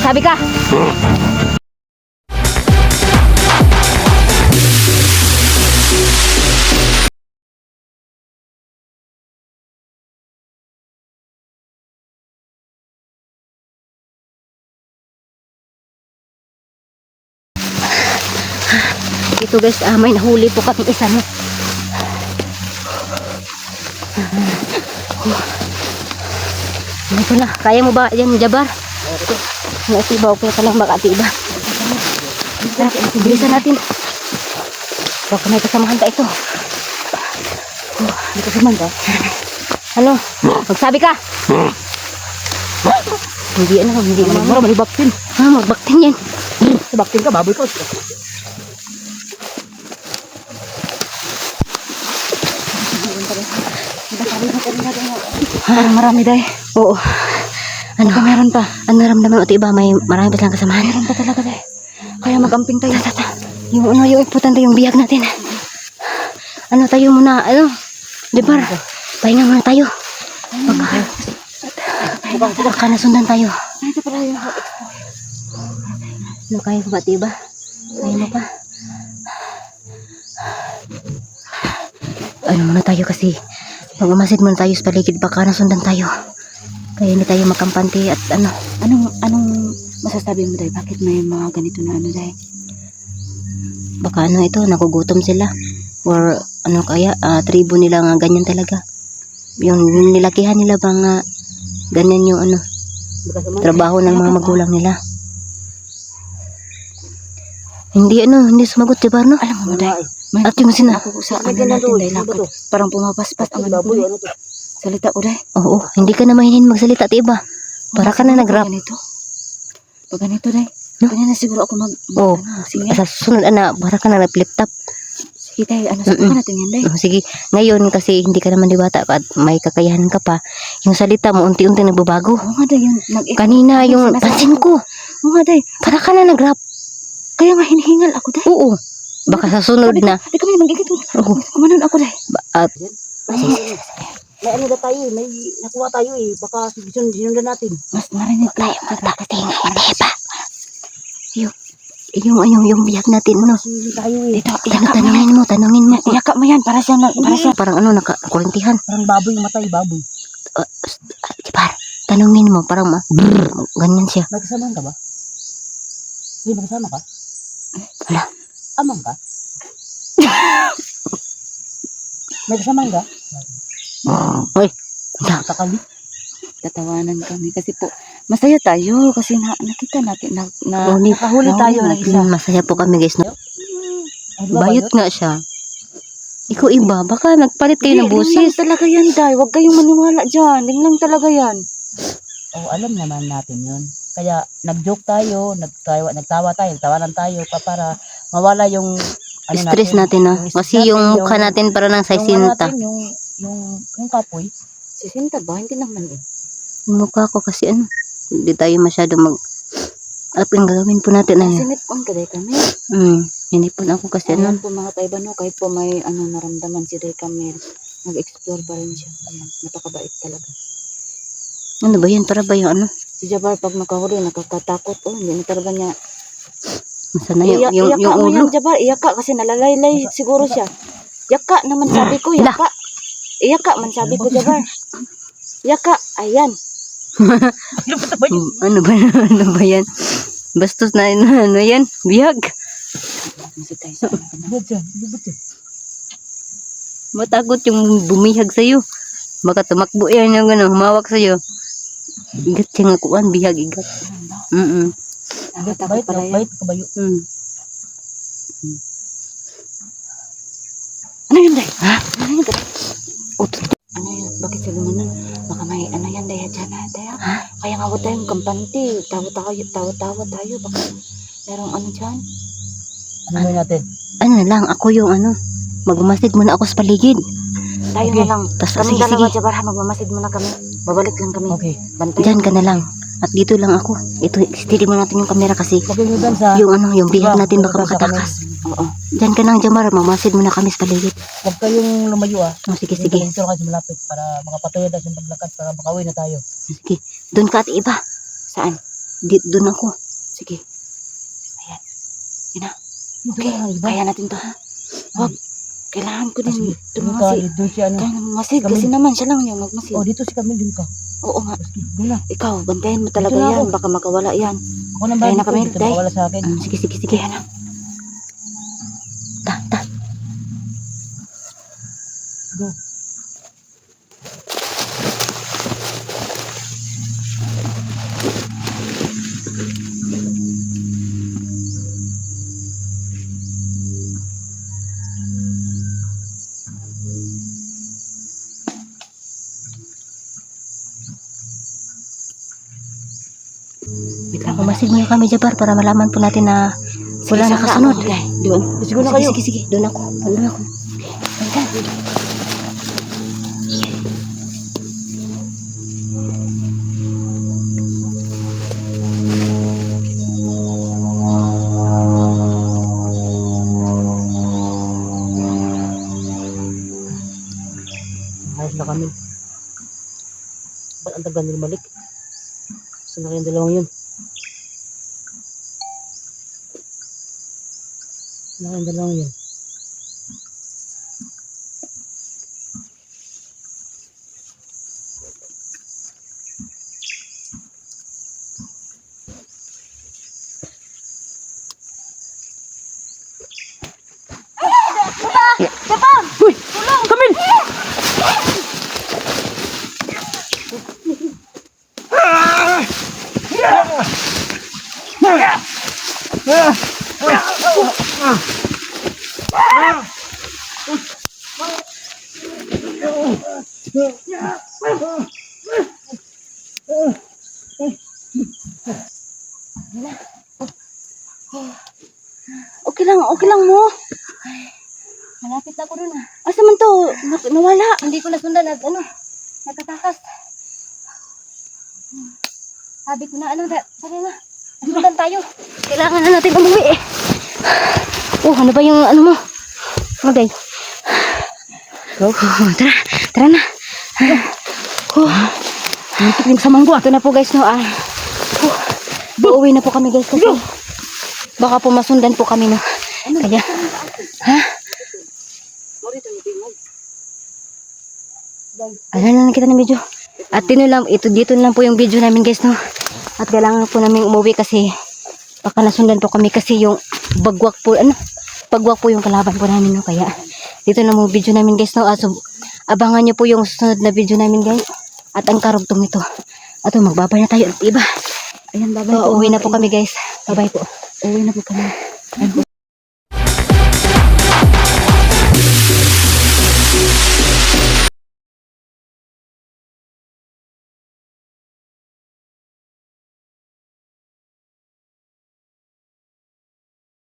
Magsabi ka! Ito guys, may nahuli po kami isa no. Ano po na, kaya mo ba yan, Jabar? Naitiba, okay ka lang makatiba. Bilisan natin. Baka may kasamahan ka ito. May kasamahan ka? Ano? Magsabi ka! Hindi ano, hindi ano. Mara, magbaktin. Magbaktin yan. Magbaktin ka, baboy ko. Parang marami dahil. Oo. Ano? Meron pa. Ano naramdaman mo? Iba, may marami pa silang kasamahan. Meron pa talaga dahil. Kaya mag-amping tayo. Yung ano, yung importante yung biyag natin. Ano tayo muna, ano? Diba? Pahinga muna tayo. Baka nasundan tayo. Ito pala yung... Ano, kaya ko ba, diba? Kaya mo pa? Ano muna tayo kasi magmamasid muna tayo sa paligid, baka nasundan tayo. Kaya hindi tayo makampante at ano. Anong masasabi mo dahil? Bakit may mga ganito na ano dahil? Baka ano ito, nagugutom sila. Or ano kaya, tribo nila nga ganyan talaga. Yung nilakihan nila bang ganyan yung ano, trabaho ng mga magulang nila. Hindi ano, hindi sumagot diba no? Alam mo dahil. At yung ako sa ano natin dahil lakad. Parang pumapaspas ang ano ko. Salita ko dahil. Oo, hindi ka na mahinin magsalita, diba? Para ka na nag-rap. Pag ganito dahil. No? Kanya na siguro ako Oo, sa susunod na, para ka na nag-flip top. Sige dahil, ano sabihin natin yan dahil. Sige, ngayon kasi hindi ka naman di bata at may kakayahan ka pa. Yung salita mo unti-unti nagbabago. Oo nga dahil. Kanina yung pansin ko. Oo nga dahil. Para ka na nag-rap. Kaya nga hinihingal ako dahil. Oo. Baka sa sunod na. Di kami mag-igit. Kumanon ako dahil. May ano na tayo may nakuha tayo baka sinundan natin. Mas narinig tayo magtakatinga, hindi ba? Yung biyak natin, ano? Dito, tanungin mo. Iyaka mo yan, para siya, parang ano, nakakurintihan. Parang baboy yung matay, baboy. Tanungin mo, parang ganyan siya. Magkasama ka ba? Hindi, magkasama ka? Wala. Amang ka? Magkasama ka? Hoy, tatawanan kami kasi po masaya tayo kasi nakita natin nakahuli tayo ng isa. Masaya po kami guys. Bayot nga siya. Ikaw iba, baka nagpalit kayo ng busis. Lang talaga yan, Day. Huwag kayong maniwala dyan. Lang talaga yan. Oh, alam naman natin yun. Kaya nag-joke tayo, nagtawa tayo, nagtawanan tayo para mawala yung stress natin, no? Kasi yung mukha natin para ng 60. Yung kapoy. 60 ba? Hindi naman Yung mukha ko kasi ano, hindi tayo masyado yung gagawin po natin ano. Sinipon ka dahil kami. Sinipon ako kasi ano. Ayan po mga kaibano, kahit po may naramdaman si Day Camille, nag-explore pa rin siya. Ayan, napakabait talaga. Ano ba yan? Para ba yung ano? Si Jabar pag nakahuli, nakakatakot. Hindi na talaga niya. Masana yung ulo. Yan, Jabar, iyaka kasi nalalaylay siguro siya. Yaka naman sabi ko, yaka. Iyaka man sabi ko, Jabar. Yaka, ayan. Ano ba yan? Bastos na ano yan? Biyag. Matakot yung bumihag sa'yo. Baka tumakbo yan yung humawak sa'yo. Igat siya nga kuwan, bihag, igat. Takot pala yan. Ano yun, Day? Ha? Ano yun, Day? Ano yun? Bakit siya lumanan? Baka may ano yan, Day? Diyan na, Day? Kaya nga huwag tayong kampante. Tawa-tawa tayo. Baka merong ano dyan. Ano natin? Ano lang, ako yung magmamasid muna ako sa paligid. Tayo na lang. Kaming dalawa, Jabar, magmamasid muna kami. Babalik lang kami. Okay. Diyan ka na lang. At dito lang ako. Ito, steady mo natin yung camera kasi yung bihag natin baka makatakas. Oo. Diyan ka nang Jamar, mamasid muna kami sa paligid. Huwag kayong lumayo sige. Dito kayo malapit para makapatuloy tayo sa paglakad para makauwi na tayo. Sige. Doon ka at iba. Saan? Doon ako. Sige. Ayan. Yun na. Okay, kaya natin to. Wag. Kailangan ko din tumasi. Doon siya ano. Kaya masid kasi naman siya lang yung magmasid. Oh, dito si Camille, doon ka. Oo nga. Doon na. Ikaw, bantayan mo talaga Dito na yan. ako. Baka makawala yan. Ako nang Kaya bago na kami, dito, Day. makawala sa akin. Sige, sige, sige. Ano? Ta. Go. Wait lang, umasid muna kami, Jabar, para malaman po natin na wala na kasunod. Doon. Sige na kayo. Sige. Doon ako. Doon ako. Ayan. Ayos na kami. Ba't ang tagal nila balik? Saan na kayong dalawang yun? Saan na kayong dalawang yun? Uy! Camille! Okay lang mo. Malapit na ako dun ah. Asa man to? Nawala. Hindi ko nasundan at nagkatakas. Sabi ko na sabi na, nasundan tayo. Kailangan na natin umuwi eh. Oh, ano ba yung ano mo? Okay. Go. Tara na. Muntik yung sa manggo. Ito na po guys, no. Uuwi na po kami guys kasi baka po masundan po kami, no. Kaya, ano na kita ng video. At dito lang po yung video namin guys, no. At kailangan po namin umuwi kasi baka nasundan po kami kasi yung bagwak po yung kalaban po namin, no. Kaya dito na mo video namin guys, no. So, abangan nyo po yung susunod na video namin guys. At ang karugtong ito. At magbabay na tayo. Iba. Ayan, babay So, uwi na po kami guys. Bye-bye po. Uwi na po kami.